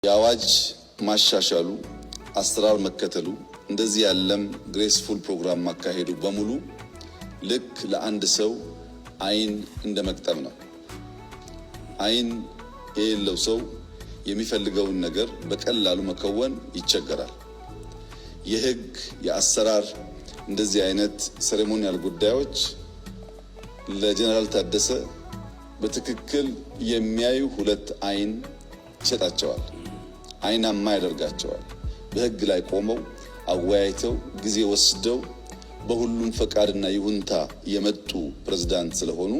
የአዋጅ ማሻሻሉ አሰራር መከተሉ እንደዚህ ያለም ግሬስፉል ፕሮግራም ማካሄዱ በሙሉ ልክ ለአንድ ሰው አይን እንደመቅጠም ነው። አይን የሌለው ሰው የሚፈልገውን ነገር በቀላሉ መከወን ይቸገራል። የህግ የአሰራር እንደዚህ አይነት ሴሬሞኒያል ጉዳዮች ለጀነራል ታደሰ በትክክል የሚያዩ ሁለት አይን ይሰጣቸዋል። አይናማ ያደርጋቸዋል። በህግ ላይ ቆመው አወያይተው ጊዜ ወስደው በሁሉም ፈቃድና ይሁንታ የመጡ ፕሬዝዳንት ስለሆኑ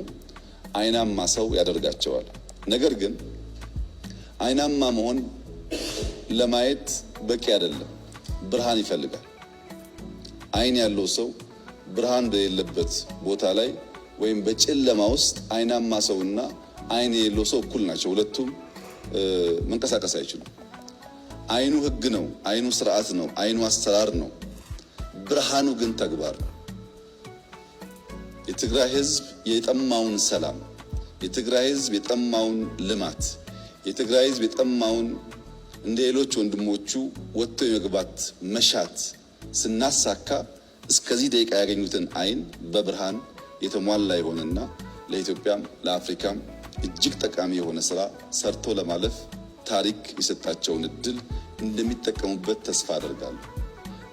አይናማ ሰው ያደርጋቸዋል። ነገር ግን አይናማ መሆን ለማየት በቂ አይደለም፣ ብርሃን ይፈልጋል። አይን ያለው ሰው ብርሃን በሌለበት ቦታ ላይ ወይም በጨለማ ውስጥ አይናማ ሰውና አይን የሌለው ሰው እኩል ናቸው። ሁለቱም መንቀሳቀስ አይችሉም። አይኑ ህግ ነው፣ አይኑ ስርዓት ነው፣ አይኑ አሰራር ነው። ብርሃኑ ግን ተግባር ነው። የትግራይ ህዝብ የጠማውን ሰላም፣ የትግራይ ህዝብ የጠማውን ልማት፣ የትግራይ ህዝብ የጠማውን እንደ ሌሎች ወንድሞቹ ወጥቶ የመግባት መሻት ስናሳካ እስከዚህ ደቂቃ ያገኙትን አይን በብርሃን የተሟላ የሆነና ለኢትዮጵያም ለአፍሪካም እጅግ ጠቃሚ የሆነ ስራ ሰርቶ ለማለፍ ታሪክ የሰጣቸውን እድል እንደሚጠቀሙበት ተስፋ አደርጋለሁ።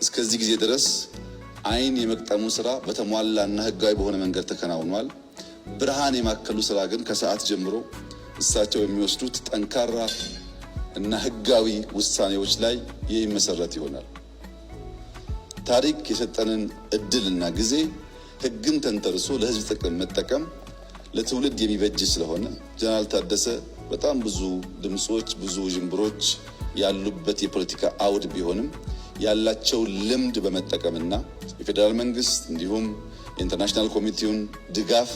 እስከዚህ ጊዜ ድረስ አይን የመቅጠሙ ስራ በተሟላና ህጋዊ በሆነ መንገድ ተከናውኗል። ብርሃን የማከሉ ስራ ግን ከሰዓት ጀምሮ እሳቸው የሚወስዱት ጠንካራ እና ህጋዊ ውሳኔዎች ላይ የሚመሰረት ይሆናል። ታሪክ የሰጠንን እድልና ጊዜ ህግን ተንተርሶ ለህዝብ ጥቅም መጠቀም ለትውልድ የሚበጅ ስለሆነ ጀነራል ታደሰ በጣም ብዙ ድምጾች፣ ብዙ ጅምብሮች ያሉበት የፖለቲካ አውድ ቢሆንም ያላቸው ልምድ በመጠቀምና የፌደራል መንግስት እንዲሁም የኢንተርናሽናል ኮሚቴውን ድጋፍ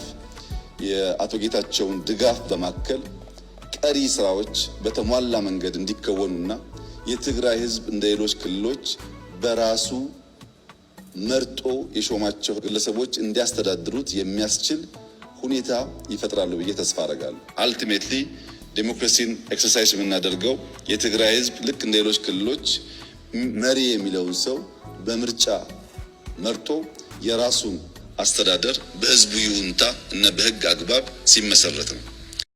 የአቶ ጌታቸውን ድጋፍ በማከል ቀሪ ስራዎች በተሟላ መንገድ እንዲከወኑና የትግራይ ህዝብ እንደ ሌሎች ክልሎች በራሱ መርጦ የሾማቸው ግለሰቦች እንዲያስተዳድሩት የሚያስችል ሁኔታ ይፈጥራሉ ብዬ ተስፋ አደርጋለሁ። አልቲሜትሊ ዴሞክራሲን ኤክሰርሳይዝ የምናደርገው የትግራይ ህዝብ ልክ እንደ ሌሎች ክልሎች መሪ የሚለውን ሰው በምርጫ መርጦ የራሱን አስተዳደር በህዝቡ ይሁንታ እና በህግ አግባብ ሲመሰረት ነው።